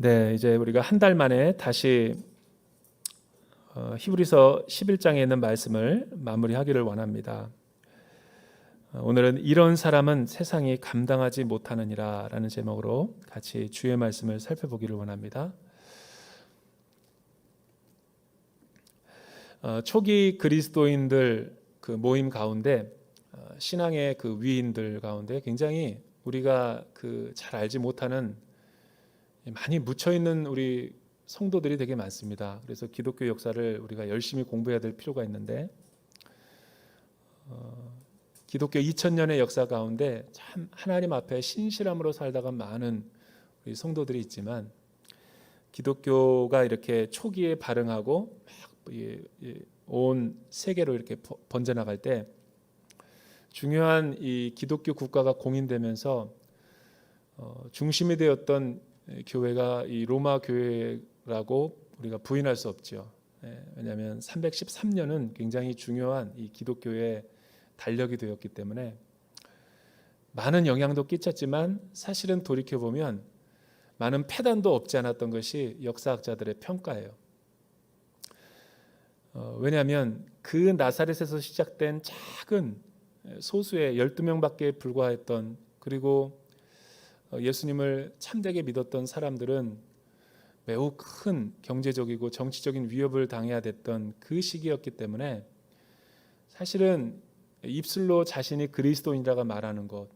네, 이제 우리가 한 달 만에 다시 히브리서 11장에 있는 말씀을 마무리하기를 원합니다. 오늘은 이런 사람은 세상이 감당하지 못하느니라 라는 제목으로 같이 주의 말씀을 살펴보기를 원합니다. 초기 그리스도인들 그 모임 가운데 신앙의 그 위인들 가운데 굉장히 우리가 잘 알지 못하는 많이 묻혀 있는 우리 성도들이 되게 많습니다. 그래서 기독교 역사를 우리가 열심히 공부해야 될 필요가 있는데 기독교 2000년의 역사 가운데 참 하나님 앞에 신실함으로 살다가 많은 우리 성도들이 있지만 기독교가 이렇게 초기에 발흥하고 온 세계로 이렇게 번져나갈 때 중요한 이 기독교 국가가 공인되면서 중심이 되었던 교회가 이 로마 교회라고 우리가 부인할 수 없죠. 왜냐하면 313년은 굉장히 중요한 이 기독교의 달력이 되었기 때문에 많은 영향도 끼쳤지만 사실은 돌이켜 보면 많은 패단도 없지 않았던 것이 역사학자들의 평가예요. 왜냐하면 그 나사렛에서 시작된 작은 소수의 12명밖에 불과했던, 그리고 예수님을 참되게 믿었던 사람들은 매우 큰 경제적이고 정치적인 위협을 당해야 됐던 그 시기였기 때문에 사실은 입술로 자신이 그리스도인이라고 말하는 것,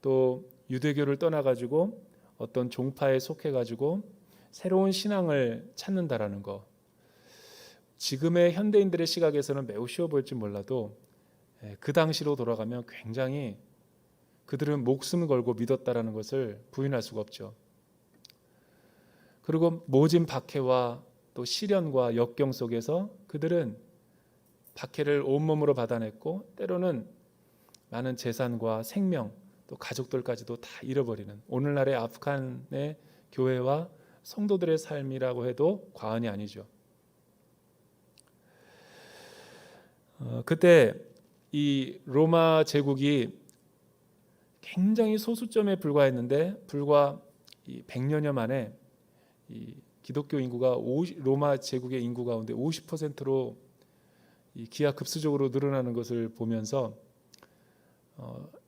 또 유대교를 떠나가지고 어떤 종파에 속해가지고 새로운 신앙을 찾는다라는 것, 지금의 현대인들의 시각에서는 매우 쉬워 보일지 몰라도 그 당시로 돌아가면 굉장히 그들은 목숨 걸고 믿었다라는 것을 부인할 수가 없죠. 그리고 모진 박해와 또 시련과 역경 속에서 그들은 박해를 온몸으로 받아냈고 때로는 많은 재산과 생명 또 가족들까지도 다 잃어버리는 오늘날의 아프간의 교회와 성도들의 삶이라고 해도 과언이 아니죠. 그때 이 로마 제국이 굉장히 소수점에 불과했는데 불과 100년여 만에 이 기독교 인구가 로마 제국의 인구 가운데 50%로 기하급수적으로 늘어나는 것을 보면서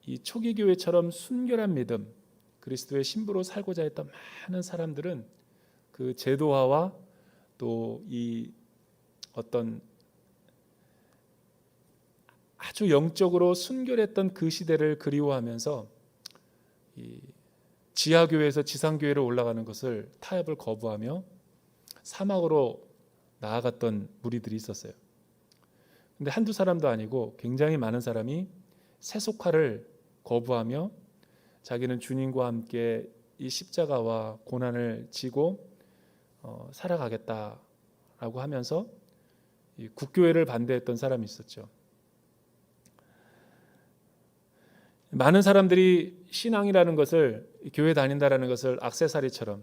이 초기 교회처럼 순결한 믿음, 그리스도의 신부로 살고자 했던 많은 사람들은 그 제도화와 또 이 어떤 아주 영적으로 순결했던 그 시대를 그리워하면서 이 지하교회에서 지상교회로 올라가는 것을 타협을 거부하며 사막으로 나아갔던 무리들이 있었어요. 근데 한두 사람도 아니고 굉장히 많은 사람이 세속화를 거부하며 자기는 주님과 함께 이 십자가와 고난을 지고 살아가겠다라고 하면서 이 국교회를 반대했던 사람이 있었죠. 많은 사람들이 신앙이라는 것을, 교회 다닌다라는 것을 액세서리처럼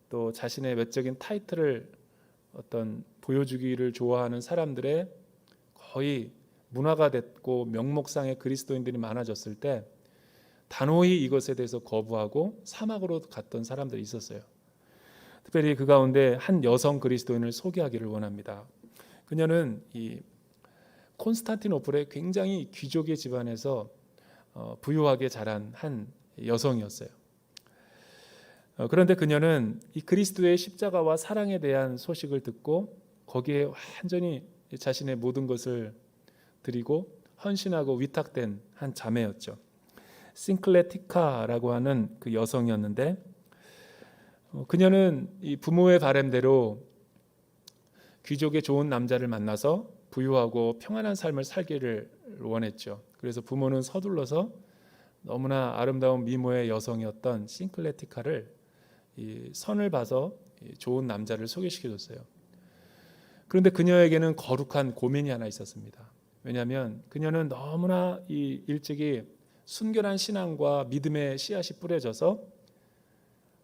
또 자신의 외적인 타이틀을 어떤 보여주기를 좋아하는 사람들의 거의 문화가 됐고 명목상의 그리스도인들이 많아졌을 때 단호히 이것에 대해서 거부하고 사막으로 갔던 사람들이 있었어요. 특별히 그 가운데 한 여성 그리스도인을 소개하기를 원합니다. 그녀는 이 콘스탄티노플의 굉장히 귀족의 집안에서 부유하게 자란 한 여성이었어요. 그런데 그녀는 이 그리스도의 십자가와 사랑에 대한 소식을 듣고 거기에 완전히 자신의 모든 것을 드리고 헌신하고 위탁된 한 자매였죠. 싱클레티카라고 하는 그 여성이었는데 그녀는 이 부모의 바람대로 귀족의 좋은 남자를 만나서 부유하고 평안한 삶을 살기를 원했죠. 그래서 부모는 서둘러서 너무나 아름다운 미모의 여성이었던 싱클레티카를 선을 봐서 좋은 남자를 소개시켜줬어요. 그런데 그녀에게는 거룩한 고민이 하나 있었습니다. 왜냐하면 그녀는 너무나 일찍이 순결한 신앙과 믿음의 씨앗이 뿌려져서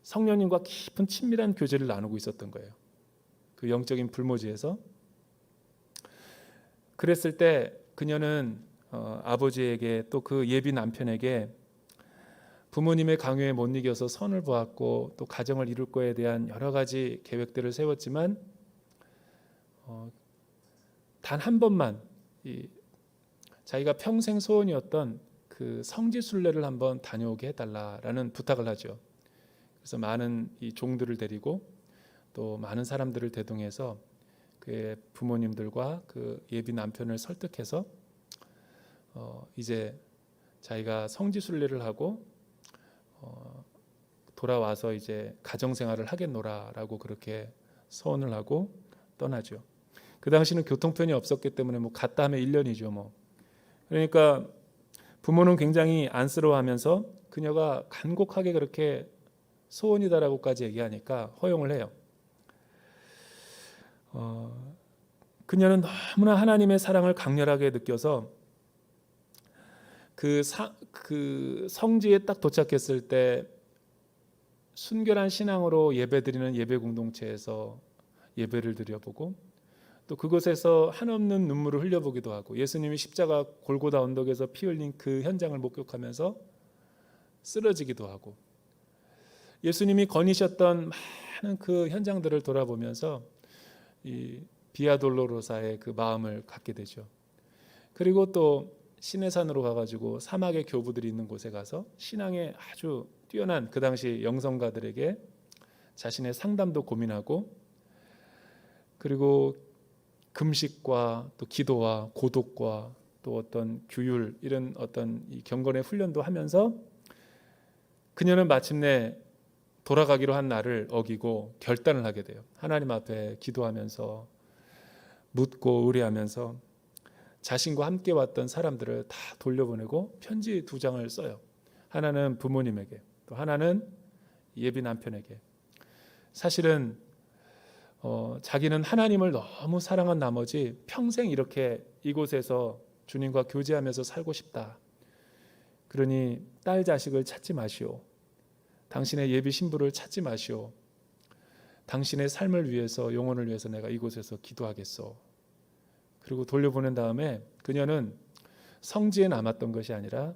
성령님과 깊은 친밀한 교제를 나누고 있었던 거예요. 그 영적인 불모지에서. 그랬을 때 그녀는 아버지에게 또 그 예비 남편에게 부모님의 강요에 못 이겨서 선을 보았고 또 가정을 이룰 거에 대한 여러 가지 계획들을 세웠지만 단 한 번만 자기가 평생 소원이었던 그 성지순례를 한번 다녀오게 해달라라는 부탁을 하죠. 그래서 많은 이 종들을 데리고 또 많은 사람들을 대동해서 그의 부모님들과 그 예비 남편을 설득해서 이제 자기가 성지순례를 하고 돌아와서 이제 가정생활을 하겠노라라고 그렇게 서원을 하고 떠나죠. 그 당시는 교통편이 없었기 때문에 뭐 갔다 하면 1년이죠. 뭐 그러니까 부모는 굉장히 안쓰러워하면서 그녀가 간곡하게 그렇게 소원이다라고까지 얘기하니까 허용을 해요. 그녀는 너무나 하나님의 사랑을 강렬하게 느껴서 그 성지에 딱 도착했을 때 순결한 신앙으로 예배드리는 예배 공동체에서 예배를 드려보고 또 그곳에서 한없는 눈물을 흘려보기도 하고 예수님이 십자가 골고다 언덕에서 피 흘린 그 현장을 목격하면서 쓰러지기도 하고 예수님이 거니셨던 많은 그 현장들을 돌아보면서 이 비아 돌로로사의 그 마음을 갖게 되죠. 그리고 또 시내산으로 가가지고 사막의 교부들이 있는 곳에 가서 신앙에 아주 뛰어난 그 당시 영성가들에게 자신의 상담도 고민하고 그리고 금식과 또 기도와 고독과 또 어떤 규율 이런 어떤 이 경건의 훈련도 하면서 그녀는 마침내 돌아가기로 한 날을 어기고 결단을 하게 돼요. 하나님 앞에 기도하면서 묻고 의뢰하면서 자신과 함께 왔던 사람들을 다 돌려보내고 편지 2장을 써요. 하나는 부모님에게 또 하나는 예비 남편에게. 사실은 자기는 하나님을 너무 사랑한 나머지 평생 이렇게 이곳에서 주님과 교제하면서 살고 싶다. 그러니 딸 자식을 찾지 마시오. 당신의 예비 신부를 찾지 마시오. 당신의 삶을 위해서 영혼을 위해서 내가 이곳에서 기도하겠소. 그리고 돌려보낸 다음에 그녀는 성지에 남았던 것이 아니라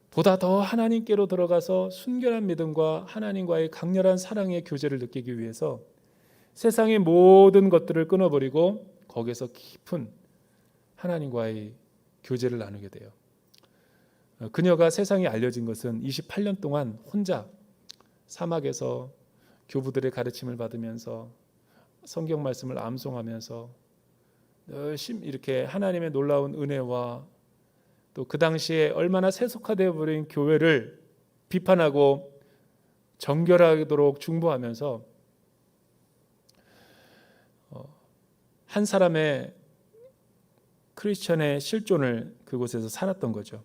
보다 더 하나님께로 들어가서 순결한 믿음과 하나님과의 강렬한 사랑의 교제를 느끼기 위해서 세상의 모든 것들을 끊어버리고 거기서 깊은 하나님과의 교제를 나누게 돼요. 그녀가 세상에 알려진 것은 28년 동안 혼자 사막에서 교부들의 가르침을 받으면서 성경 말씀을 암송하면서 열심히 이렇게 하나님의 놀라운 은혜와 또 그 당시에 얼마나 세속화되어 버린 교회를 비판하고 정결하도록 중보하면서 한 사람의 크리스천의 실존을 그곳에서 살았던 거죠.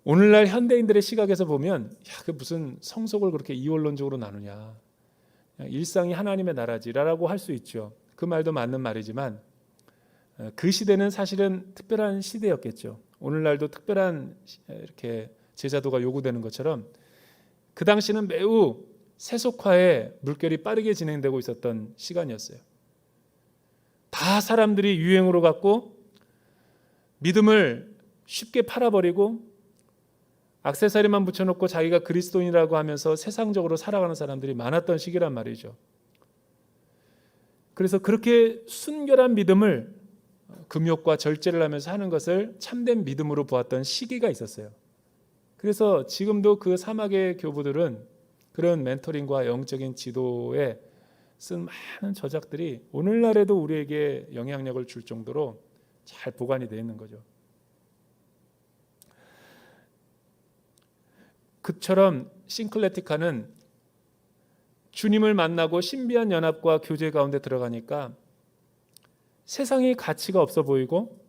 오늘날 현대인들의 시각에서 보면 그 무슨 성속을 그렇게 이원론적으로 나누냐, 일상이 하나님의 나라지라고 할 수 있죠. 그 말도 맞는 말이지만 그 시대는 사실은 특별한 시대였겠죠. 오늘날도 특별한 이렇게 제자도가 요구되는 것처럼 그 당시는 매우 세속화의 물결이 빠르게 진행되고 있었던 시간이었어요. 다 사람들이 유행으로 갖고 믿음을 쉽게 팔아버리고 액세서리만 붙여놓고 자기가 그리스도인이라고 하면서 세상적으로 살아가는 사람들이 많았던 시기란 말이죠. 그래서 그렇게 순결한 믿음을 금욕과 절제를 하면서 하는 것을 참된 믿음으로 보았던 시기가 있었어요. 그래서 지금도 그 사막의 교부들은 그런 멘토링과 영적인 지도에 쓴 많은 저작들이 오늘날에도 우리에게 영향력을 줄 정도로 잘 보관이 되어 있는 거죠. 그처럼 싱클레티카는 주님을 만나고 신비한 연합과 교제 가운데 들어가니까 세상의 가치가 없어 보이고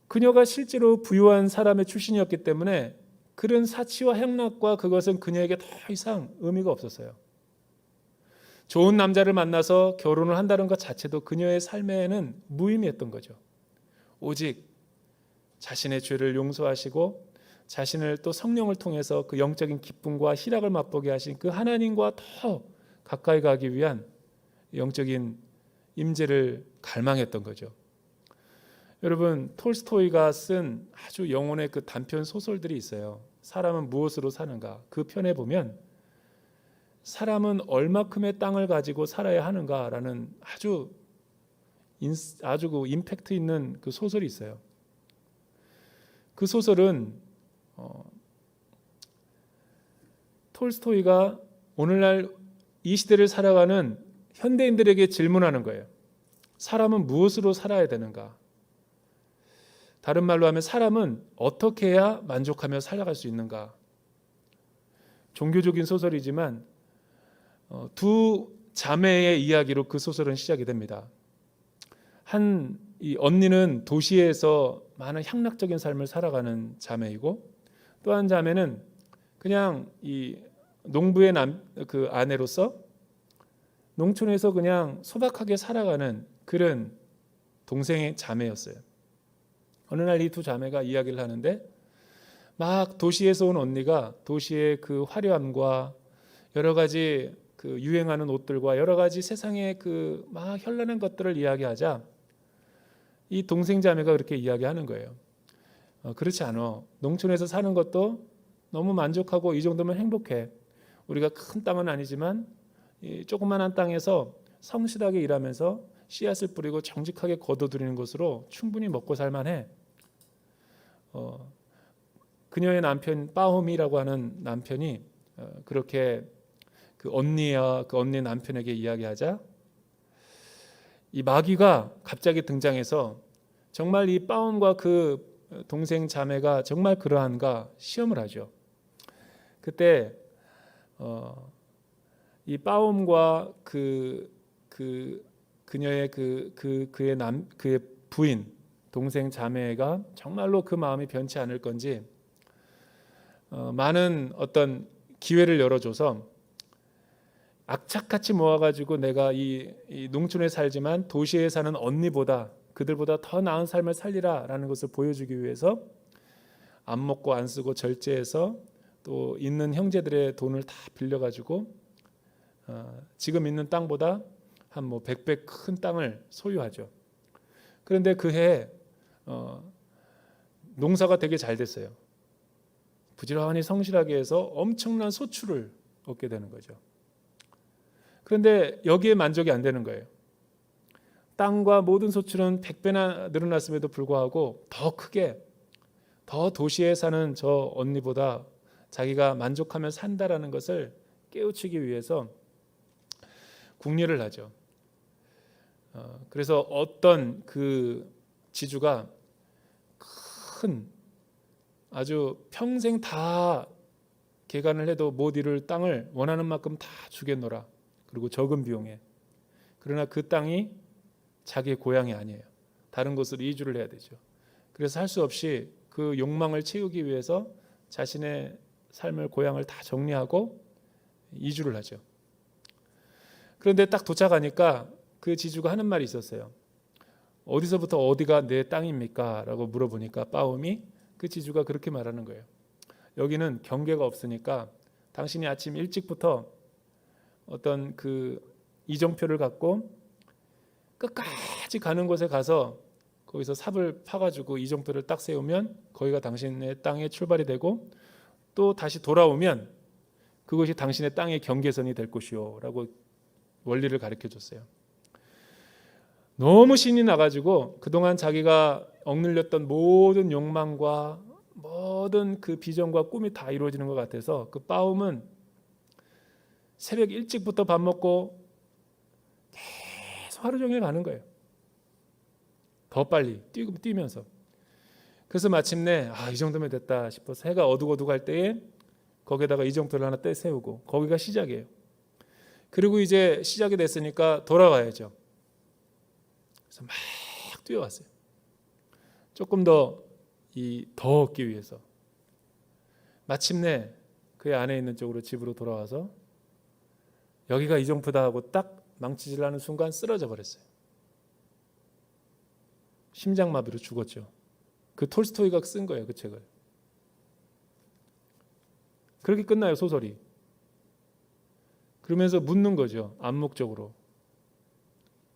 그녀가 실제로 부유한 사람의 출신이었기 때문에 그런 사치와 행락과 그것은 그녀에게 더 이상 의미가 없었어요. 좋은 남자를 만나서 결혼을 한다는 것 자체도 그녀의 삶에는 무의미했던 거죠. 오직 자신의 죄를 용서하시고 자신을 또 성령을 통해서 그 영적인 기쁨과 희락을 맛보게 하신 그 하나님과 더 가까이 가기 위한 영적인 임재를 갈망했던 거죠. 여러분 톨스토이가 쓴 아주 영혼의 그 단편 소설들이 있어요. 사람은 무엇으로 사는가? 그 편에 보면 사람은 얼마큼의 땅을 가지고 살아야 하는가라는 아주 그 임팩트 있는 그 소설이 있어요. 그 소설은 톨스토이가 오늘날 이 시대를 살아가는 현대인들에게 질문하는 거예요. 사람은 무엇으로 살아야 되는가? 다른 말로 하면 사람은 어떻게 해야 만족하며 살아갈 수 있는가? 종교적인 소설이지만 두 자매의 이야기로 그 소설은 시작이 됩니다. 이 언니는 도시에서 많은 향락적인 삶을 살아가는 자매이고, 또 한 자매는 그냥 이 농부의 그 아내로서 농촌에서 그냥 소박하게 살아가는 그런 동생의 자매였어요. 어느 날 이 두 자매가 이야기를 하는데, 막 도시에서 온 언니가 도시의 그 화려함과 여러 가지 그 유행하는 옷들과 여러 가지 세상의 그 막 현란한 것들을 이야기하자 이 동생 자매가 그렇게 이야기하는 거예요. 그렇지 않아. 농촌에서 사는 것도 너무 만족하고 이 정도면 행복해. 우리가 큰 땅은 아니지만 이 조그만한 땅에서 성실하게 일하면서 씨앗을 뿌리고 정직하게 거둬들이는 것으로 충분히 먹고 살만해. 그녀의 남편 빠홈이라고 하는 남편이 그렇게 그 언니와 그 언니 남편에게 이야기하자 이 마귀가 갑자기 등장해서 정말 이 빠옴과 그 동생 자매가 정말 그러한가 시험을 하죠. 그때 이 빠옴과 그녀의 그의 부인 동생 자매가 정말로 그 마음이 변치 않을 건지 많은 어떤 기회를 열어줘서 악착같이 모아가지고 내가 이 농촌에 살지만 도시에 사는 언니보다 그들보다 더 나은 삶을 살리라라는 것을 보여주기 위해서 안 먹고 안 쓰고 절제해서 또 있는 형제들의 돈을 다 빌려가지고 지금 있는 땅보다 한 100배 큰 땅을 소유하죠. 그런데 그 해에 농사가 되게 잘 됐어요. 부지런히 성실하게 해서 엄청난 소출을 얻게 되는 거죠. 그런데 여기에 만족이 안 되는 거예요. 땅과 모든 소출은 100배나 늘어났음에도 불구하고 더 크게 더 도시에 사는 저 언니보다 자기가 만족하며 산다라는 것을 깨우치기 위해서 궁리를 하죠. 그래서 어떤 그 지주가 큰 아주 평생 다 개간을 해도 못 이룰 땅을 원하는 만큼 다 주겠노라. 그리고 적은 비용에. 그러나 그 땅이 자기의 고향이 아니에요. 다른 곳으로 이주를 해야 되죠. 그래서 할 수 없이 그 욕망을 채우기 위해서 자신의 삶을 고향을 다 정리하고 이주를 하죠. 그런데 딱 도착하니까 그 지주가 하는 말이 있었어요. 어디서부터 어디가 내 땅입니까? 라고 물어보니까 빠옴이 그 지주가 그렇게 말하는 거예요. 여기는 경계가 없으니까 당신이 아침 일찍부터 어떤 그 이정표를 갖고 끝까지 가는 곳에 가서 거기서 삽을 파가지고 이정표를 딱 세우면 거기가 당신의 땅의 출발이 되고 또 다시 돌아오면 그것이 당신의 땅의 경계선이 될 것이요 라고 원리를 가르쳐 줬어요. 너무 신이 나가지고 그동안 자기가 억눌렸던 모든 욕망과 모든 그 비전과 꿈이 다 이루어지는 것 같아서 그 빠움은 새벽 일찍부터 밥 먹고 계속 하루 종일 가는 거예요. 더 빨리 뛰면서. 그래서 마침내 이 정도면 됐다 싶어서 해가 어둑어둑할 때에 거기에다가 이정표를 하나 떼세우고 거기가 시작이에요. 그리고 이제 시작이 됐으니까 돌아와야죠. 그래서 막 뛰어왔어요. 조금 더 얻기 위해서. 마침내 그의 안에 있는 쪽으로 집으로 돌아와서 여기가 이정표다 하고 딱 망치질하는 순간 쓰러져 버렸어요. 심장마비로 죽었죠. 그 톨스토이가 쓴 거예요, 그 책을. 그렇게 끝나요, 소설이. 그러면서 묻는 거죠, 암묵적으로.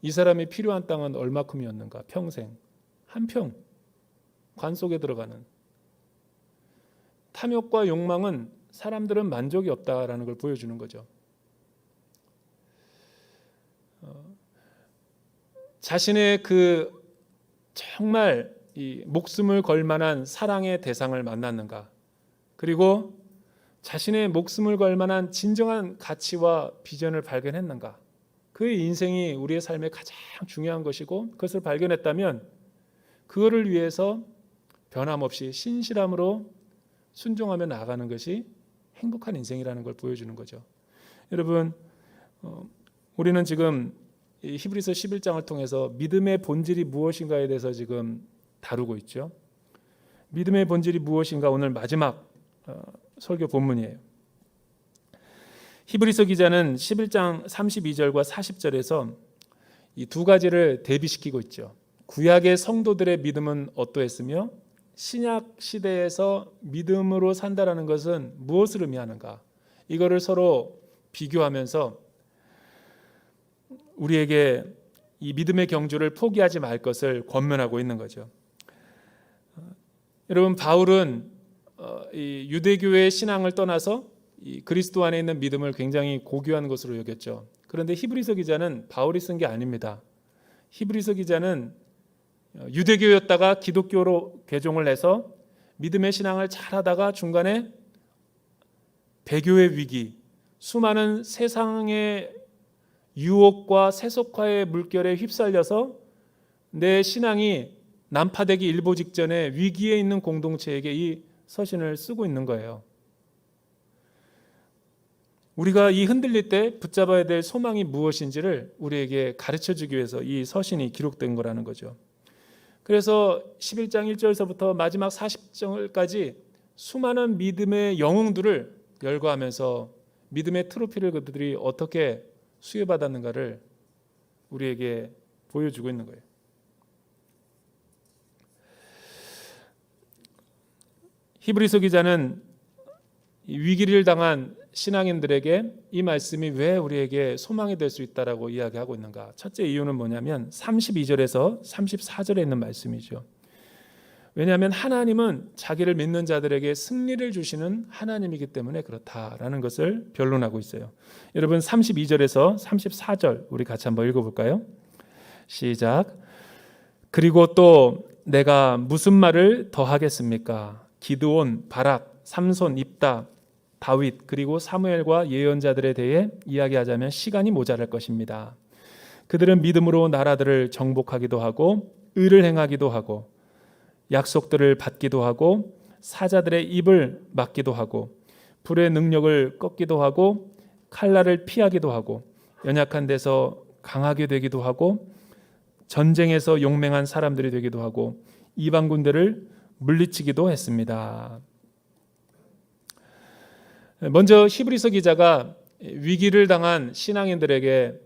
이 사람이 필요한 땅은 얼마큼이었는가, 평생. 한평 관 속에 들어가는 탐욕과 욕망은 사람들은 만족이 없다라는 걸 보여주는 거죠. 자신의 그 정말 이 목숨을 걸 만한 사랑의 대상을 만났는가, 그리고 자신의 목숨을 걸 만한 진정한 가치와 비전을 발견했는가. 그의 인생이 우리의 삶에 가장 중요한 것이고, 그것을 발견했다면 그거를 위해서 변함없이 신실함으로 순종하며 나아가는 것이 행복한 인생이라는 걸 보여주는 거죠. 여러분, 우리는 지금 히브리서 11장을 통해서 믿음의 본질이 무엇인가에 대해서 지금 다루고 있죠. 믿음의 본질이 무엇인가, 오늘 마지막 설교 본문이에요. 히브리서 기자는 11장 32절과 40절에서 이 두 가지를 대비시키고 있죠. 구약의 성도들의 믿음은 어떠했으며 신약 시대에서 믿음으로 산다라는 것은 무엇을 의미하는가, 이거를 서로 비교하면서 우리에게 이 믿음의 경주를 포기하지 말 것을 권면하고 있는 거죠. 여러분, 바울은 이 유대교의 신앙을 떠나서 이 그리스도 안에 있는 믿음을 굉장히 고귀한 것으로 여겼죠. 그런데 히브리서 기자는 바울이 쓴 게 아닙니다. 히브리서 기자는 유대교였다가 기독교로 개종을 해서 믿음의 신앙을 잘하다가 중간에 배교의 위기, 수많은 세상의 유혹과 세속화의 물결에 휩쓸려서 내 신앙이 난파되기 일보 직전에 위기에 있는 공동체에게 이 서신을 쓰고 있는 거예요. 우리가 이 흔들릴 때 붙잡아야 될 소망이 무엇인지를 우리에게 가르쳐주기 위해서 이 서신이 기록된 거라는 거죠. 그래서 11장 1절서부터 마지막 40절까지 수많은 믿음의 영웅들을 열거하면서 믿음의 트로피를 그들이 어떻게 수여받았는가를 우리에게 보여주고 있는 거예요. 히브리서 기자는 위기를 당한 신앙인들에게 이 말씀이 왜 우리에게 소망이 될 수 있다라고 이야기하고 있는가. 첫째 이유는 뭐냐면 32절에서 34절에 있는 말씀이죠. 왜냐하면 하나님은 자기를 믿는 자들에게 승리를 주시는 하나님이기 때문에 그렇다라는 것을 변론하고 있어요. 여러분, 32절에서 34절 우리 같이 한번 읽어볼까요? 시작. 그리고 또 내가 무슨 말을 더 하겠습니까? 기드온, 바락, 삼손, 입다, 다윗, 그리고 사무엘과 예언자들에 대해 이야기하자면 시간이 모자랄 것입니다. 그들은 믿음으로 나라들을 정복하기도 하고 의를 행하기도 하고 약속들을 받기도 하고 사자들의 입을 막기도 하고 불의 능력을 꺾기도 하고 칼날을 피하기도 하고 연약한 데서 강하게 되기도 하고 전쟁에서 용맹한 사람들이 되기도 하고 이방 군대를 물리치기도 했습니다. 먼저 히브리서 기자가 위기를 당한 신앙인들에게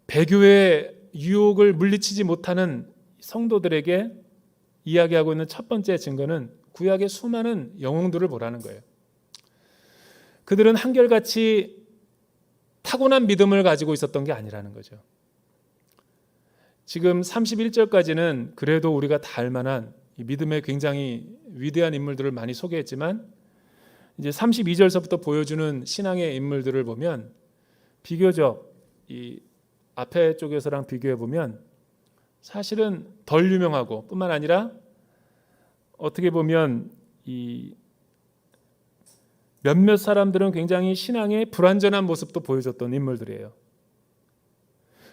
배교의 유혹을 물리치지 못하는 성도들에게 이야기하고 있는 첫 번째 증거는 구약의 수많은 영웅들을 보라는 거예요. 그들은 한결같이 타고난 믿음을 가지고 있었던 게 아니라는 거죠. 지금 31절까지는 그래도 우리가 다 알만한 믿음의 굉장히 위대한 인물들을 많이 소개했지만 이제 32절서부터 보여주는 신앙의 인물들을 보면 비교적 이 앞에 쪽에서랑 비교해 보면 사실은 덜 유명하고 뿐만 아니라 어떻게 보면 이 몇몇 사람들은 굉장히 신앙의 불완전한 모습도 보여줬던 인물들이에요.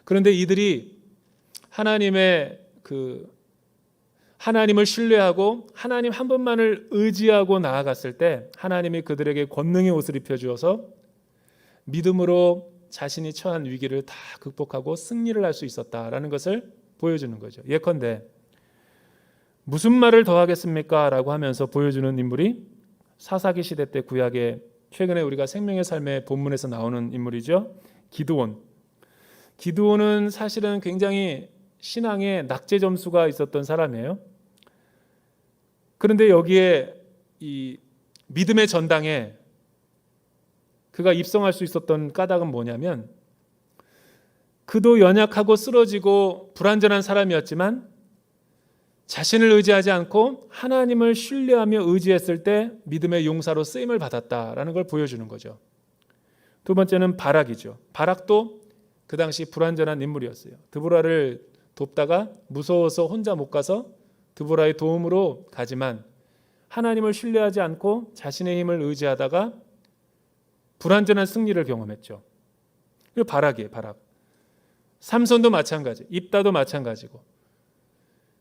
그런데 이들이 하나님을 신뢰하고 하나님 한 분만을 의지하고 나아갔을 때 하나님이 그들에게 권능의 옷을 입혀주어서 믿음으로 자신이 처한 위기를 다 극복하고 승리를 할 수 있었다라는 것을 보여주는 거죠. 예컨대 무슨 말을 더 하겠습니까? 라고 하면서 보여주는 인물이 사사기 시대 때 구약에 최근에 우리가 생명의 삶의 본문에서 나오는 인물이죠. 기드온. 기드온은 사실은 굉장히 신앙에 낙제 점수가 있었던 사람이에요. 그런데 여기에 이 믿음의 전당에 그가 입성할 수 있었던 까닭은 뭐냐면 그도 연약하고 쓰러지고 불완전한 사람이었지만 자신을 의지하지 않고 하나님을 신뢰하며 의지했을 때 믿음의 용사로 쓰임을 받았다라는 걸 보여주는 거죠. 두 번째는 바락이죠. 바락도 그 당시 불완전한 인물이었어요. 드보라를 돕다가 무서워서 혼자 못 가서 드보라의 도움으로 가지만 하나님을 신뢰하지 않고 자신의 힘을 의지하다가 불완전한 승리를 경험했죠. 그 바락이에요. 바락. 삼손도 마찬가지, 입다도 마찬가지고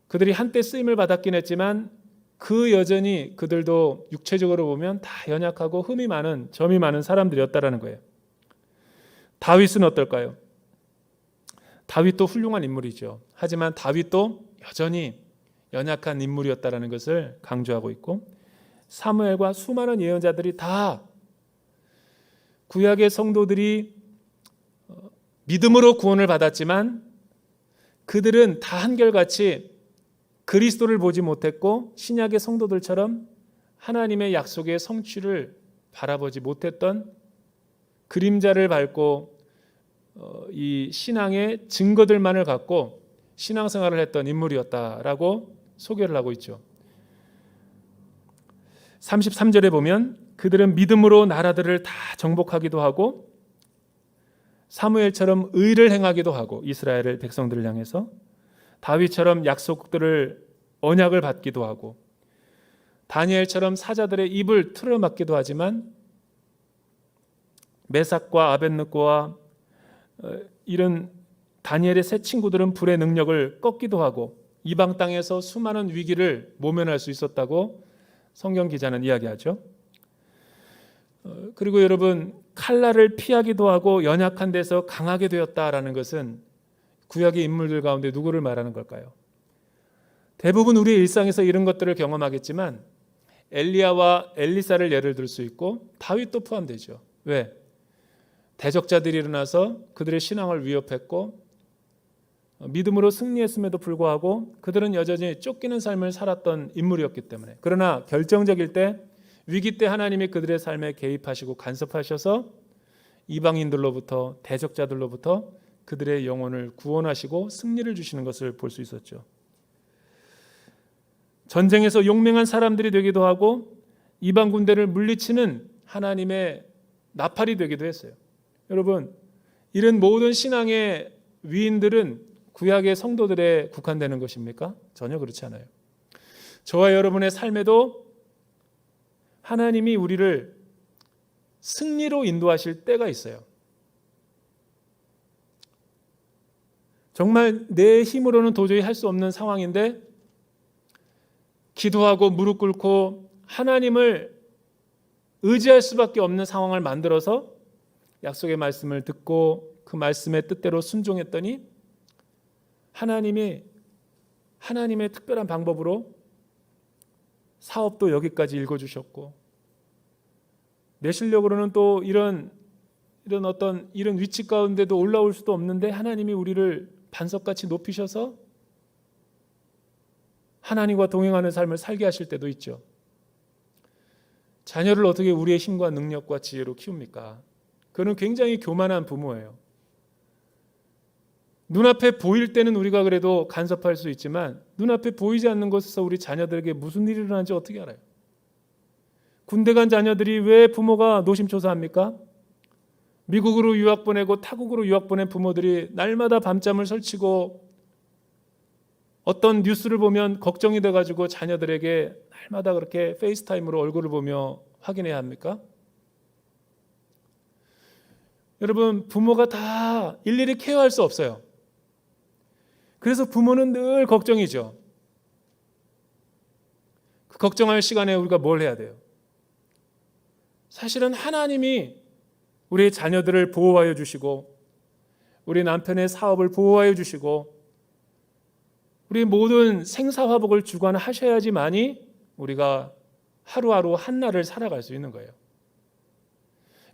그들이 한때 쓰임을 받았긴 했지만 그 여전히 그들도 육체적으로 보면 다 연약하고 흠이 많은, 점이 많은 사람들이었다라는 거예요. 다윗은 어떨까요? 다윗도 훌륭한 인물이죠. 하지만 다윗도 여전히 연약한 인물이었다라는 것을 강조하고 있고 사무엘과 수많은 예언자들이 다 구약의 성도들이 믿음으로 구원을 받았지만 그들은 다 한결같이 그리스도를 보지 못했고 신약의 성도들처럼 하나님의 약속의 성취를 바라보지 못했던 그림자를 밟고 이 신앙의 증거들만을 갖고 신앙생활을 했던 인물이었다라고 소개를 하고 있죠. 33절에 보면 그들은 믿음으로 나라들을 다 정복하기도 하고 사무엘처럼 의를 행하기도 하고 이스라엘 백성들을 향해서 다윗처럼 약속들을 언약을 받기도 하고 다니엘처럼 사자들의 입을 틀어막기도 하지만 메삭과 아벳느고와 이런 다니엘의 세 친구들은 불의 능력을 꺾기도 하고 이방 땅에서 수많은 위기를 모면할 수 있었다고 성경 기자는 이야기하죠. 그리고 여러분 칼날을 피하기도 하고 연약한 데서 강하게 되었다라는 것은 구약의 인물들 가운데 누구를 말하는 걸까요? 대부분 우리의 일상에서 이런 것들을 경험하겠지만 엘리야와 엘리사를 예를 들 수 있고 다윗도 포함되죠. 왜? 대적자들이 일어나서 그들의 신앙을 위협했고 믿음으로 승리했음에도 불구하고 그들은 여전히 쫓기는 삶을 살았던 인물이었기 때문에 그러나 결정적일 때 위기 때 하나님이 그들의 삶에 개입하시고 간섭하셔서 이방인들로부터 대적자들로부터 그들의 영혼을 구원하시고 승리를 주시는 것을 볼 수 있었죠. 전쟁에서 용맹한 사람들이 되기도 하고 이방 군대를 물리치는 하나님의 나팔이 되기도 했어요. 여러분, 이런 모든 신앙의 위인들은 구약의 성도들에 국한되는 것입니까? 전혀 그렇지 않아요. 저와 여러분의 삶에도 하나님이 우리를 승리로 인도하실 때가 있어요. 정말 내 힘으로는 도저히 할 수 없는 상황인데 기도하고 무릎 꿇고 하나님을 의지할 수밖에 없는 상황을 만들어서 약속의 말씀을 듣고 그 말씀의 뜻대로 순종했더니 하나님의 특별한 방법으로 사업도 여기까지 읽어주셨고 내 실력으로는 또 이런 위치 가운데도 올라올 수도 없는데 하나님이 우리를 반석같이 높이셔서 하나님과 동행하는 삶을 살게 하실 때도 있죠. 자녀를 어떻게 우리의 힘과 능력과 지혜로 키웁니까? 그는 굉장히 교만한 부모예요. 눈앞에 보일 때는 우리가 그래도 간섭할 수 있지만 눈앞에 보이지 않는 곳에서 우리 자녀들에게 무슨 일이 일어나는지 어떻게 알아요? 군대 간 자녀들이 왜 부모가 노심초사합니까? 미국으로 유학 보내고 타국으로 유학 보낸 부모들이 날마다 밤잠을 설치고 어떤 뉴스를 보면 걱정이 돼가지고 자녀들에게 날마다 그렇게 페이스타임으로 얼굴을 보며 확인해야 합니까? 여러분, 부모가 다 일일이 케어할 수 없어요. 그래서 부모는 늘 걱정이죠. 그 걱정할 시간에 우리가 뭘 해야 돼요? 사실은 하나님이 우리 자녀들을 보호하여 주시고 우리 남편의 사업을 보호하여 주시고 우리 모든 생사화복을 주관하셔야지만이 우리가 하루하루 한날을 살아갈 수 있는 거예요.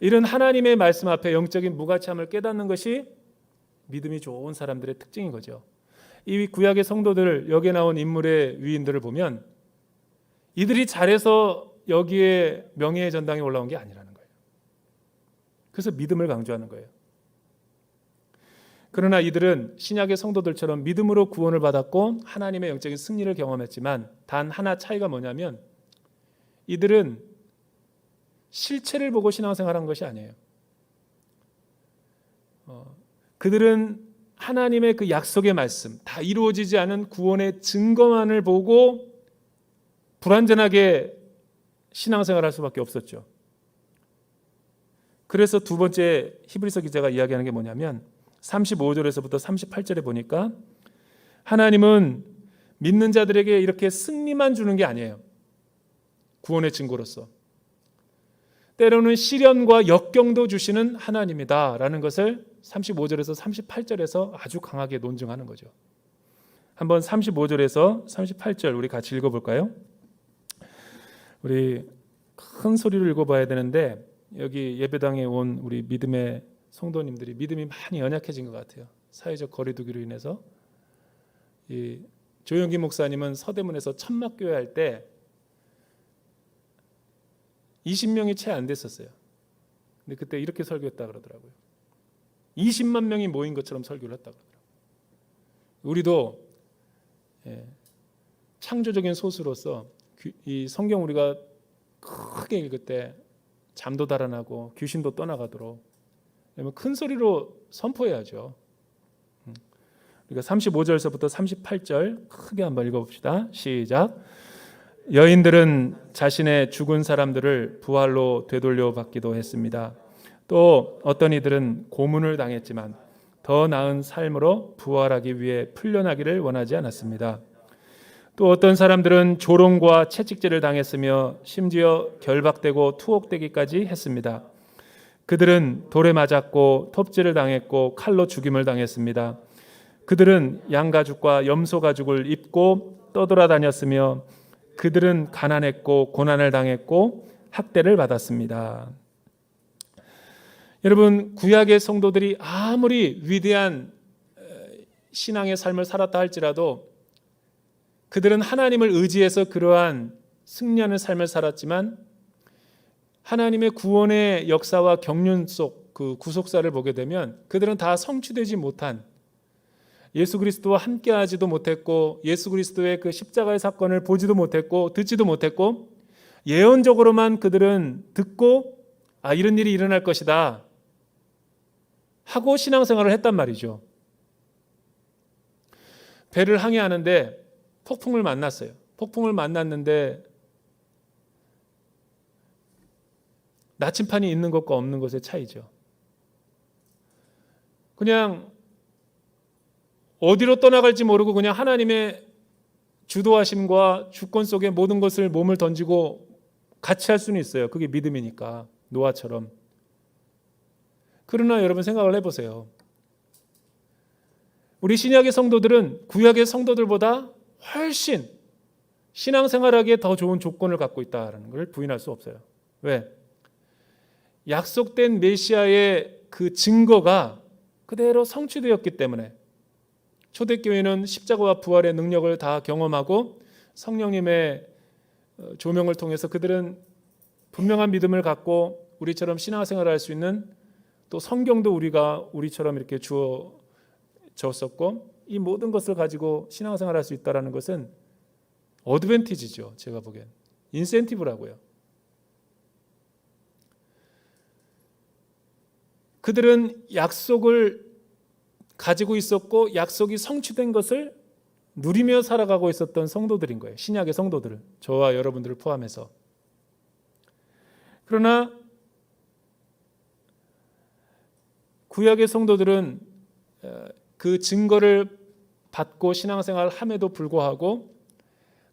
이런 하나님의 말씀 앞에 영적인 무가치함을 깨닫는 것이 믿음이 좋은 사람들의 특징인 거죠. 이 구약의 성도들, 여기에 나온 인물의 위인들을 보면 이들이 잘해서 여기에 명예의 전당에 올라온 게 아니라는 거예요. 그래서 믿음을 강조하는 거예요. 그러나 이들은 신약의 성도들처럼 믿음으로 구원을 받았고 하나님의 영적인 승리를 경험했지만 단 하나 차이가 뭐냐면 이들은 실체를 보고 신앙생활한 것이 아니에요. 그들은 하나님의 그 약속의 말씀, 다 이루어지지 않은 구원의 증거만을 보고 불완전하게 신앙생활할 수밖에 없었죠. 그래서 두 번째 히브리서 기자가 이야기하는 게 뭐냐면 35절에서부터 38절에 보니까 하나님은 믿는 자들에게 이렇게 승리만 주는 게 아니에요. 구원의 증거로서. 때로는 시련과 역경도 주시는 하나님이다라는 것을 35절에서 38절에서 아주 강하게 논증하는 거죠. 한번 35절에서 38절 우리 같이 읽어볼까요? 우리 큰 소리로 읽어봐야 되는데 여기 예배당에 온 우리 믿음의 성도님들이 믿음이 많이 연약해진 것 같아요. 사회적 거리두기로 인해서. 이 조영기 목사님은 서대문에서 천막교회 할 때 20명이 채 안 됐었어요. 근데 그때 이렇게 설교했다 그러더라고요. 20만 명이 모인 것처럼 설교를 했다 그러더라고요. 우리도 창조적인 소수로서 이 성경 우리가 크게 읽을 때 잠도 달아나고 귀신도 떠나가도록 큰 소리로 선포해야죠. 우리가 35절에서부터 38절 크게 한번 읽어봅시다. 시작. 여인들은 자신의 죽은 사람들을 부활로 되돌려 받기도 했습니다. 또 어떤 이들은 고문을 당했지만 더 나은 삶으로 부활하기 위해 풀려나기를 원하지 않았습니다. 또 어떤 사람들은 조롱과 채찍질을 당했으며 심지어 결박되고 투옥되기까지 했습니다. 그들은 돌에 맞았고 톱질을 당했고 칼로 죽임을 당했습니다. 그들은 양가죽과 염소가죽을 입고 떠돌아다녔으며 그들은 가난했고 고난을 당했고 학대를 받았습니다. 여러분, 구약의 성도들이 아무리 위대한 신앙의 삶을 살았다 할지라도 그들은 하나님을 의지해서 그러한 승리하는 삶을 살았지만 하나님의 구원의 역사와 경륜 속 그 구속사를 보게 되면 그들은 다 성취되지 못한, 예수 그리스도와 함께하지도 못했고 예수 그리스도의 그 십자가의 사건을 보지도 못했고 듣지도 못했고 예언적으로만 그들은 듣고 이런 일이 일어날 것이다 하고 신앙생활을 했단 말이죠. 배를 항해하는데 폭풍을 만났어요. 폭풍을 만났는데 나침판이 있는 것과 없는 것의 차이죠. 그냥 어디로 떠나갈지 모르고 그냥 하나님의 주도하심과 주권 속에 모든 것을 몸을 던지고 같이 할 수는 있어요. 그게 믿음이니까, 노아처럼. 그러나 여러분 생각을 해보세요. 우리 신약의 성도들은 구약의 성도들보다 훨씬 신앙생활하기에 더 좋은 조건을 갖고 있다는 걸 부인할 수 없어요. 왜? 약속된 메시아의 그 증거가 그대로 성취되었기 때문에. 초대교회는 십자가와 부활의 능력을 다 경험하고 성령님의 조명을 통해서 그들은 분명한 믿음을 갖고 우리처럼 신앙생활을 할 수 있는, 또 성경도 우리처럼 이렇게 주어졌었고 이 모든 것을 가지고 신앙생활을 할 수 있다는 것은 어드밴티지죠. 제가 보기엔 인센티브라고요. 그들은 약속을 가지고 있었고 약속이 성취된 것을 누리며 살아가고 있었던 성도들인 거예요. 신약의 성도들을, 저와 여러분들을 포함해서. 그러나 구약의 성도들은 그 증거를 받고 신앙생활을 함에도 불구하고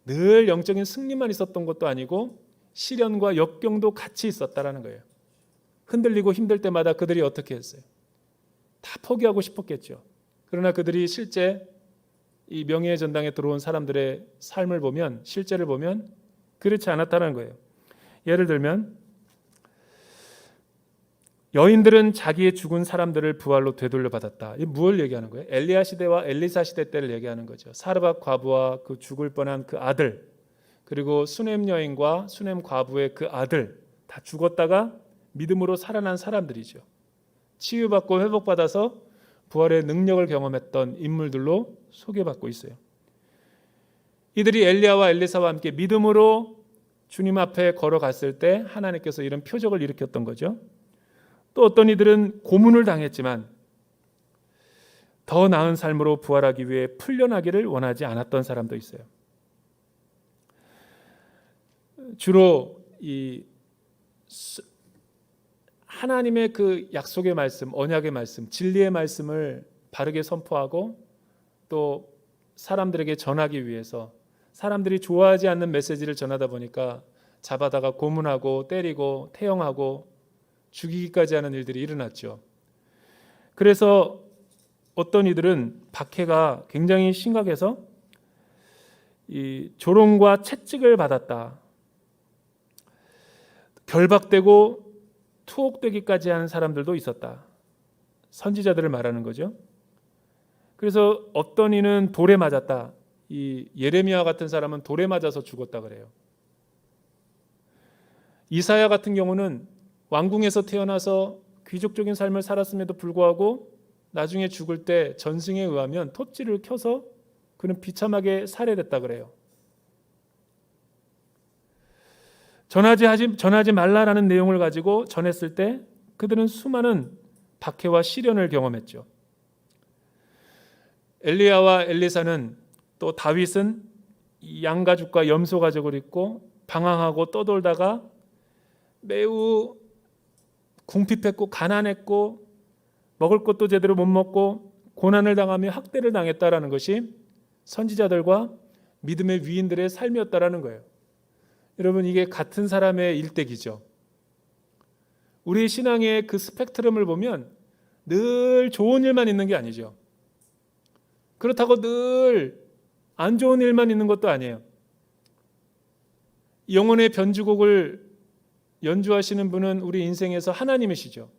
늘 영적인 승리만 있었던 것도 아니고 시련과 역경도 같이 있었다라는 거예요. 흔들리고 힘들 때마다 그들이 어떻게 했어요? 다 포기하고 싶었겠죠. 그러나 그들이 실제 이 명예의 전당에 들어온 사람들의 삶을 보면, 실제를 보면 그렇지 않았다는 거예요. 예를 들면 여인들은 자기의 죽은 사람들을 부활로 되돌려 받았다. 이 무엇을 얘기하는 거예요? 엘리야 시대와 엘리사 시대 때를 얘기하는 거죠. 사르밧 과부와 그 죽을 뻔한 그 아들, 그리고 수넴 여인과 수넴 과부의 그 아들, 다 죽었다가 믿음으로 살아난 사람들이죠. 치유받고 회복받아서 부활의 능력을 경험했던 인물들로 소개받고 있어요. 이들이 엘리야와 엘리사와 함께 믿음으로 주님 앞에 걸어갔을 때 하나님께서 이런 표적을 일으켰던 거죠. 또 어떤 이들은 고문을 당했지만 더 나은 삶으로 부활하기 위해 풀려나기를 원하지 않았던 사람도 있어요. 주로 이 하나님의 그 약속의 말씀, 언약의 말씀, 진리의 말씀을 바르게 선포하고 또 사람들에게 전하기 위해서 사람들이 좋아하지 않는 메시지를 전하다 보니까 잡아다가 고문하고 때리고 태형하고 죽이기까지 하는 일들이 일어났죠. 그래서 어떤 이들은 박해가 굉장히 심각해서 이 조롱과 채찍을 받았다, 결박되고 투옥되기까지 하는 사람들도 있었다. 선지자들을 말하는 거죠. 그래서 어떤 이는 돌에 맞았다. 이 예레미야 같은 사람은 돌에 맞아서 죽었다 그래요. 이사야 같은 경우는 왕궁에서 태어나서 귀족적인 삶을 살았음에도 불구하고 나중에 죽을 때 전승에 의하면 톱질을 켜서 그는 비참하게 살해됐다 그래요. 전하지 말라라는 내용을 가지고 전했을 때 그들은 수많은 박해와 시련을 경험했죠. 엘리야와 엘리사는 또 다윗은 양가죽과 염소 가죽을 입고 방황하고 떠돌다가 매우 궁핍했고 가난했고 먹을 것도 제대로 못 먹고 고난을 당하며 학대를 당했다라는 것이 선지자들과 믿음의 위인들의 삶이었다라는 거예요. 여러분, 이게 같은 사람의 일대기죠. 우리 신앙의 그 스펙트럼을 보면 늘 좋은 일만 있는 게 아니죠. 그렇다고 늘 안 좋은 일만 있는 것도 아니에요. 영혼의 변주곡을 연주하시는 분은 우리 인생에서 하나님이시죠.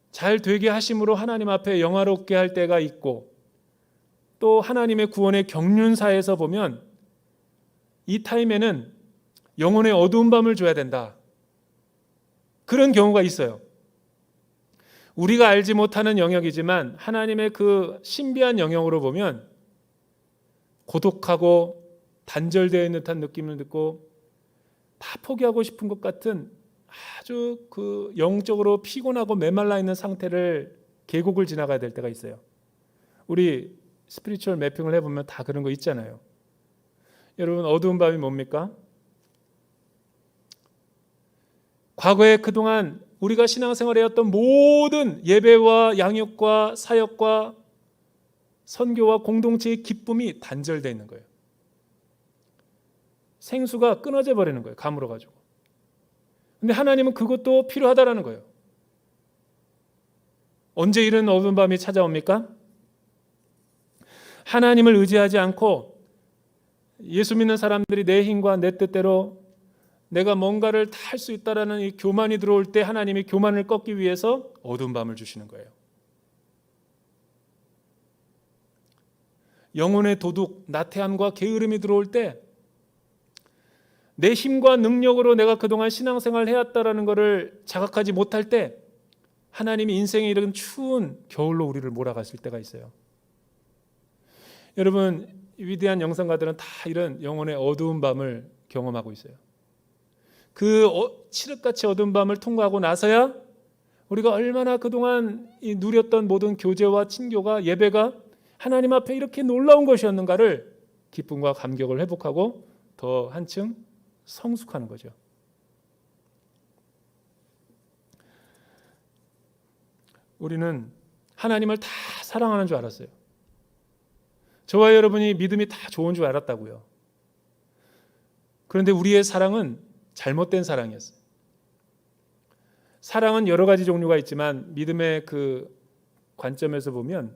잘 되게 하심으로 하나님 앞에 영화롭게 할 때가 있고, 또 하나님의 구원의 경륜사에서 보면 이 타임에는 영혼의 어두운 밤을 줘야 된다, 그런 경우가 있어요. 우리가 알지 못하는 영역이지만 하나님의 그 신비한 영역으로 보면 고독하고 단절되어 있는 듯한 느낌을 듣고 다 포기하고 싶은 것 같은 아주 그 영적으로 피곤하고 메말라 있는 상태를 계곡을 지나가야 될 때가 있어요. 우리 스피리추얼 매핑을 해보면 다 그런 거 있잖아요. 여러분, 어두운 밤이 뭡니까? 과거에 그동안 우리가 신앙생활 해왔던 모든 예배와 양육과 사역과 선교와 공동체의 기쁨이 단절되어 있는 거예요. 생수가 끊어져 버리는 거예요. 가물어 가지고. 근데 하나님은 그것도 필요하다라는 거예요. 언제 이런 어두운 밤이 찾아옵니까? 하나님을 의지하지 않고 예수 믿는 사람들이 내 힘과 내 뜻대로 내가 뭔가를 다 할 수 있다라는 이 교만이 들어올 때 하나님이 교만을 꺾기 위해서 어두운 밤을 주시는 거예요. 영혼의 도둑, 나태함과 게으름이 들어올 때 내 힘과 능력으로 내가 그동안 신앙생활을 해왔다라는 것을 자각하지 못할 때 하나님이 인생의 이런 추운 겨울로 우리를 몰아갔을 때가 있어요. 여러분, 위대한 영성가들은 다 이런 영혼의 어두운 밤을 경험하고 있어요. 그 칠흑같이 어두운 밤을 통과하고 나서야 우리가 얼마나 그동안 누렸던 모든 교제와 친교가, 예배가 하나님 앞에 이렇게 놀라운 것이었는가를 기쁨과 감격을 회복하고 더 한층 성숙하는 거죠. 우리는 하나님을 다 사랑하는 줄 알았어요. 저와 여러분이 믿음이 다 좋은 줄 알았다고요. 그런데 우리의 사랑은 잘못된 사랑이었어요. 사랑은 여러 가지 종류가 있지만 믿음의 그 관점에서 보면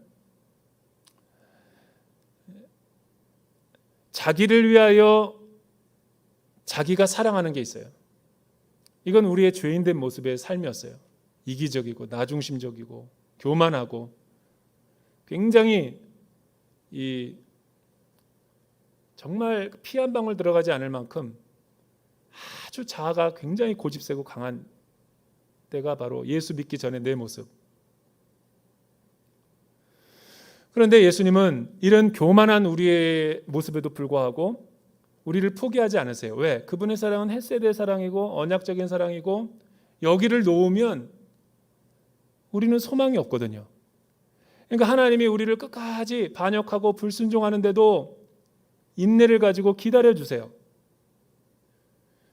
자기를 위하여 자기가 사랑하는 게 있어요. 이건 우리의 죄인된 모습의 삶이었어요. 이기적이고 나중심적이고 교만하고 굉장히 정말 피 한 방울 들어가지 않을 만큼 아주 자아가 굉장히 고집세고 강한 때가 바로 예수 믿기 전에 내 모습. 그런데 예수님은 이런 교만한 우리의 모습에도 불구하고 우리를 포기하지 않으세요. 왜? 그분의 사랑은 헷세대의 사랑이고 언약적인 사랑이고 여기를 놓으면 우리는 소망이 없거든요. 그러니까 하나님이 우리를 끝까지 반역하고 불순종하는데도 인내를 가지고 기다려주세요.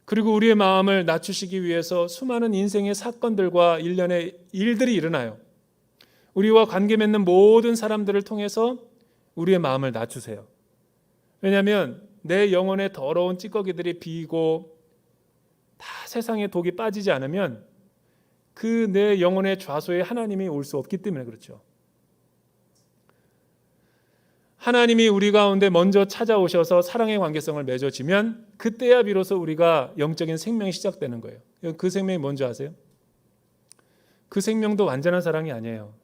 그리고 우리의 마음을 낮추시기 위해서 수많은 인생의 사건들과 일련의 일들이 일어나요. 우리와 관계 맺는 모든 사람들을 통해서 우리의 마음을 낮추세요. 왜냐하면 내 영혼의 더러운 찌꺼기들이 비이고 다 세상의 독이 빠지지 않으면 그 내 영혼의 좌소에 하나님이 올 수 없기 때문에 그렇죠. 하나님이 우리 가운데 먼저 찾아오셔서 사랑의 관계성을 맺어지면 그때야 비로소 우리가 영적인 생명이 시작되는 거예요. 그 생명이 뭔지 아세요? 그 생명도 완전한 사랑이 아니에요.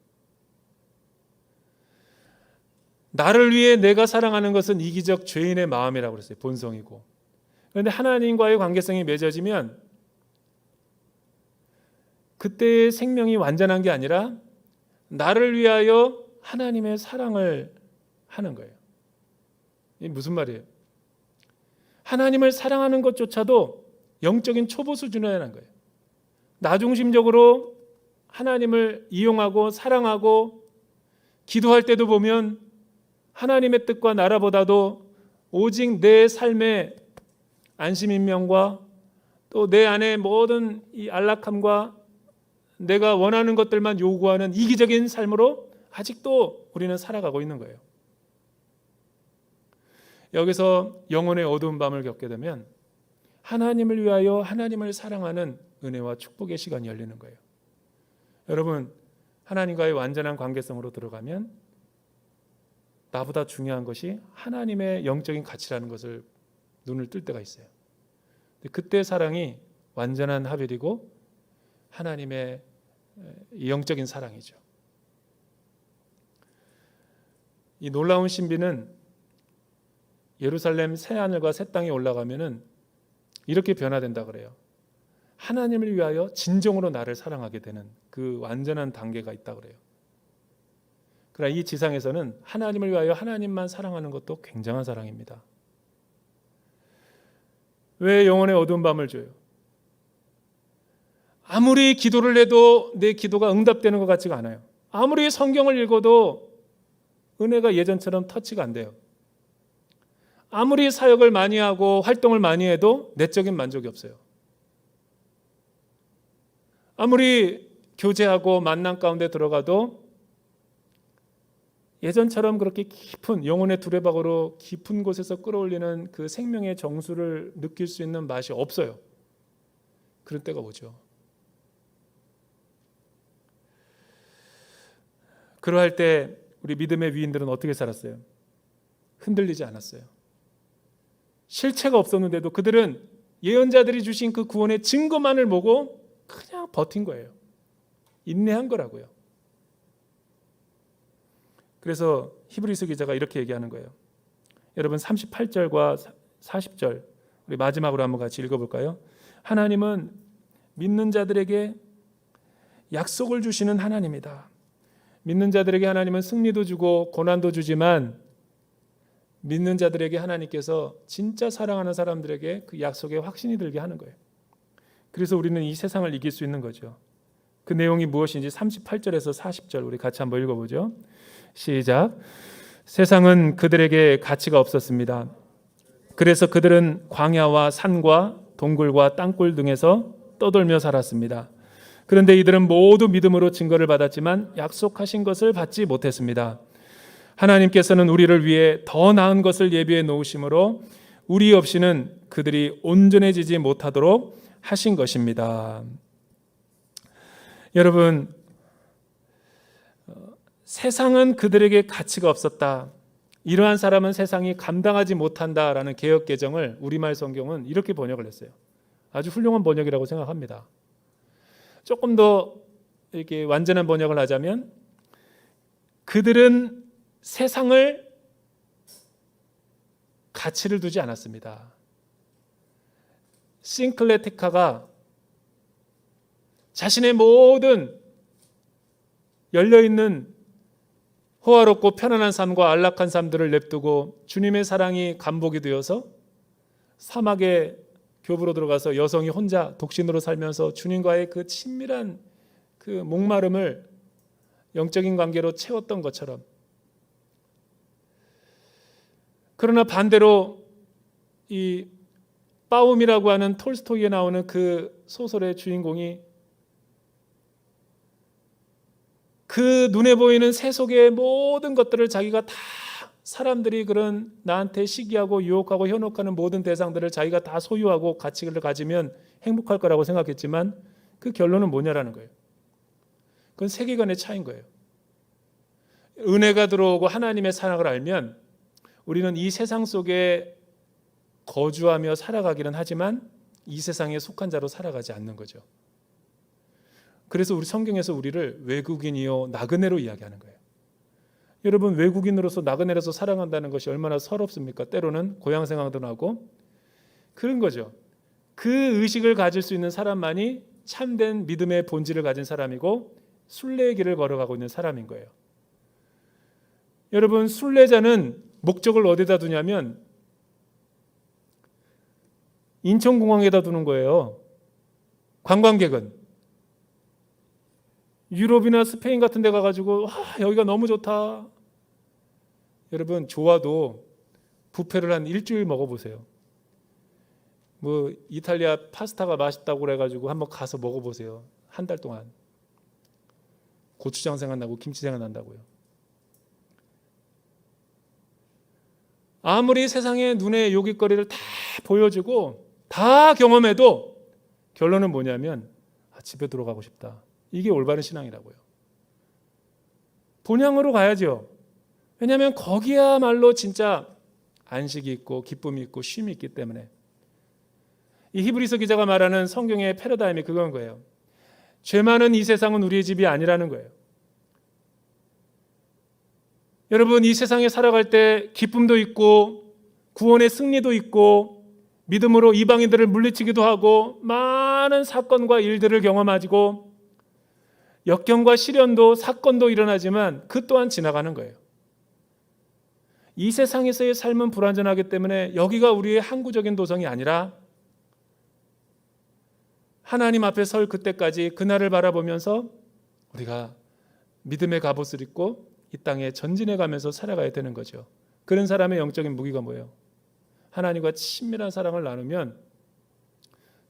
나를 위해 내가 사랑하는 것은 이기적 죄인의 마음이라고 그랬어요. 본성이고. 그런데 하나님과의 관계성이 맺어지면 그때의 생명이 완전한 게 아니라 나를 위하여 하나님의 사랑을 하는 거예요. 이게 무슨 말이에요? 하나님을 사랑하는 것조차도 영적인 초보 수준이라는 거예요. 나중심적으로 하나님을 이용하고 사랑하고 기도할 때도 보면 하나님의 뜻과 나라보다도 오직 내 삶의 안심인명과 또 내 안에 모든 이 안락함과 내가 원하는 것들만 요구하는 이기적인 삶으로 아직도 우리는 살아가고 있는 거예요. 여기서 영혼의 어두운 밤을 겪게 되면 하나님을 위하여 하나님을 사랑하는 은혜와 축복의 시간이 열리는 거예요. 여러분, 하나님과의 완전한 관계성으로 들어가면 나보다 중요한 것이 하나님의 영적인 가치라는 것을 눈을 뜰 때가 있어요. 그때 사랑이 완전한 하벨이고 하나님의 영적인 사랑이죠. 이 놀라운 신비는 예루살렘 새 하늘과 새 땅에 올라가면은 이렇게 변화된다 그래요. 하나님을 위하여 진정으로 나를 사랑하게 되는 그 완전한 단계가 있다 그래요. 그러나 이 지상에서는 하나님을 위하여 하나님만 사랑하는 것도 굉장한 사랑입니다. 왜 영혼의 어두운 밤을 줘요? 아무리 기도를 해도 내 기도가 응답되는 것 같지가 않아요. 아무리 성경을 읽어도 은혜가 예전처럼 터치가 안 돼요. 아무리 사역을 많이 하고 활동을 많이 해도 내적인 만족이 없어요. 아무리 교제하고 만남 가운데 들어가도 예전처럼 그렇게 깊은 영혼의 두레박으로 깊은 곳에서 끌어올리는 그 생명의 정수를 느낄 수 있는 맛이 없어요. 그런 때가 오죠. 그러할 때 우리 믿음의 위인들은 어떻게 살았어요? 흔들리지 않았어요. 실체가 없었는데도 그들은 예언자들이 주신 그 구원의 증거만을 보고 그냥 버틴 거예요. 인내한 거라고요. 그래서 히브리서 기자가 이렇게 얘기하는 거예요. 여러분 38절과 40절 우리 마지막으로 한번 같이 읽어볼까요? 하나님은 믿는 자들에게 약속을 주시는 하나님이다. 믿는 자들에게 하나님은 승리도 주고 고난도 주지만 믿는 자들에게 하나님께서 진짜 사랑하는 사람들에게 그 약속에 확신이 들게 하는 거예요. 그래서 우리는 이 세상을 이길 수 있는 거죠. 그 내용이 무엇인지 38절에서 40절 우리 같이 한번 읽어보죠. 시작. 세상은 그들에게 가치가 없었습니다. 그래서 그들은 광야와 산과 동굴과 땅굴 등에서 떠돌며 살았습니다. 그런데 이들은 모두 믿음으로 증거를 받았지만 약속하신 것을 받지 못했습니다. 하나님께서는 우리를 위해 더 나은 것을 예비해 놓으심으로 우리 없이는 그들이 온전해지지 못하도록 하신 것입니다. 여러분, 세상은 그들에게 가치가 없었다. 이러한 사람은 세상이 감당하지 못한다라는 개역 개정을 우리말 성경은 이렇게 번역을 했어요. 아주 훌륭한 번역이라고 생각합니다. 조금 더 이렇게 완전한 번역을 하자면 그들은 세상을 가치를 두지 않았습니다. 싱클레티카가 자신의 모든 열려있는 호화롭고 편안한 삶과 안락한 삶들을 냅두고 주님의 사랑이 감복이 되어서 사막에 교부로 들어가서 여성이 혼자 독신으로 살면서 주님과의 그 친밀한 그 목마름을 영적인 관계로 채웠던 것처럼, 그러나 반대로 이 빠움이라고 하는 톨스토이에 나오는 그 소설의 주인공이 그 눈에 보이는 세속의 모든 것들을 자기가 다, 사람들이 그런 나한테 시기하고 유혹하고 현혹하는 모든 대상들을 자기가 다 소유하고 가치를 가지면 행복할 거라고 생각했지만 그 결론은 뭐냐라는 거예요. 그건 세계관의 차이인 거예요. 은혜가 들어오고 하나님의 사랑을 알면 우리는 이 세상 속에 거주하며 살아가기는 하지만 이 세상에 속한 자로 살아가지 않는 거죠. 그래서 우리 성경에서 우리를 외국인이요 나그네로 이야기하는 거예요. 여러분, 외국인으로서 나그네로서 살아간다는 것이 얼마나 서럽습니까? 때로는 고향 생각도 나고 그런 거죠. 그 의식을 가질 수 있는 사람만이 참된 믿음의 본질을 가진 사람이고 순례의 길을 걸어가고 있는 사람인 거예요. 여러분, 순례자는 목적을 어디다 두냐면 인천공항에다 두는 거예요. 관광객은 유럽이나 스페인 같은 데 가가지고 여기가 너무 좋다. 여러분, 좋아도 뷔페를 한 일주일 먹어보세요. 뭐 이탈리아 파스타가 맛있다고 그래가지고 한번 가서 먹어보세요. 한 달 동안 고추장 생각나고 김치 생각난다고요. 아무리 세상의 눈에 요깃거리를 다 보여주고 다 경험해도 결론은 뭐냐면 집에 들어가고 싶다. 이게 올바른 신앙이라고요. 본향으로 가야죠. 왜냐하면 거기야말로 진짜 안식이 있고 기쁨이 있고 쉼이 있기 때문에. 이 히브리서 기자가 말하는 성경의 패러다임이 그건 거예요. 죄 많은 이 세상은 우리의 집이 아니라는 거예요. 여러분, 이 세상에 살아갈 때 기쁨도 있고 구원의 승리도 있고 믿음으로 이방인들을 물리치기도 하고 많은 사건과 일들을 경험하고 역경과 시련도 사건도 일어나지만 그 또한 지나가는 거예요. 이 세상에서의 삶은 불완전하기 때문에 여기가 우리의 항구적인 도성이 아니라 하나님 앞에 설 그때까지 그날을 바라보면서 우리가 믿음의 갑옷을 입고 이 땅에 전진해 가면서 살아가야 되는 거죠. 그런 사람의 영적인 무기가 뭐예요? 하나님과 친밀한 사랑을 나누면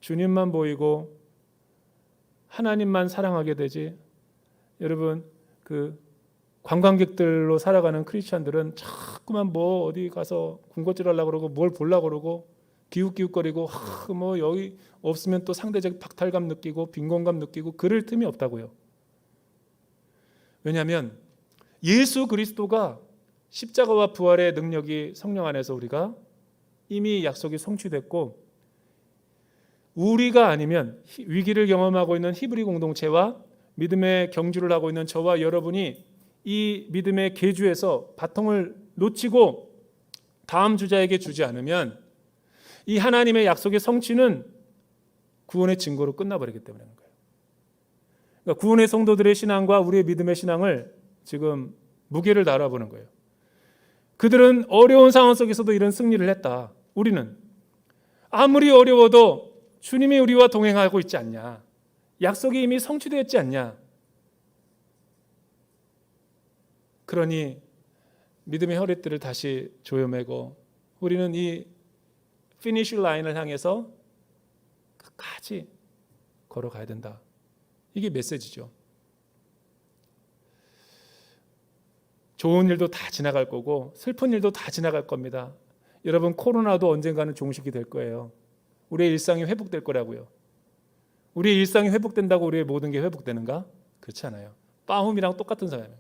주님만 보이고 하나님만 사랑하게 되지. 여러분, 그 관광객들로 살아가는 크리스찬들은 자꾸만 뭐 어디 가서 군것질 하려고 그러고 뭘 보려고 그러고 기웃기웃거리고 뭐 여기 없으면 또 상대적 박탈감 느끼고 빈곤감 느끼고 그럴 틈이 없다고요. 왜냐하면 예수 그리스도가 십자가와 부활의 능력이 성령 안에서 우리가 이미 약속이 성취됐고 우리가 아니면 위기를 경험하고 있는 히브리 공동체와 믿음의 경주를 하고 있는 저와 여러분이 이 믿음의 계주에서 바통을 놓치고 다음 주자에게 주지 않으면 이 하나님의 약속의 성취는 구원의 증거로 끝나버리기 때문인 거예요. 그러니까 구원의 성도들의 신앙과 우리의 믿음의 신앙을 지금 무게를 달아보는 거예요. 그들은 어려운 상황 속에서도 이런 승리를 했다. 우리는 아무리 어려워도 주님이 우리와 동행하고 있지 않냐. 약속이 이미 성취되었지 않냐. 그러니 믿음의 허리띠를 다시 조여매고 우리는 이 피니쉬 라인을 향해서 끝까지 걸어가야 된다. 이게 메시지죠. 좋은 일도 다 지나갈 거고 슬픈 일도 다 지나갈 겁니다. 여러분, 코로나도 언젠가는 종식이 될 거예요. 우리의 일상이 회복될 거라고요. 우리의 일상이 회복된다고 우리의 모든 게 회복되는가? 그렇지 않아요. 빠움이랑 똑같은 사람이에요.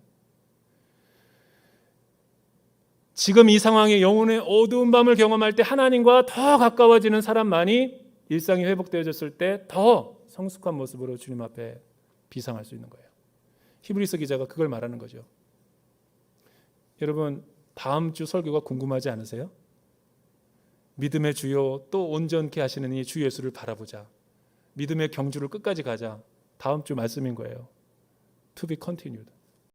지금 이 상황에 영혼의 어두운 밤을 경험할 때 하나님과 더 가까워지는 사람만이 일상이 회복되어졌을 때 더 성숙한 모습으로 주님 앞에 비상할 수 있는 거예요. 히브리서 기자가 그걸 말하는 거죠. 여러분, 다음 주 설교가 궁금하지 않으세요? 믿음의 주요 또 온전케 하시는 이 주 예수를 바라보자. 믿음의 경주를 끝까지 가자. 다음 주 말씀인 거예요. To be continued.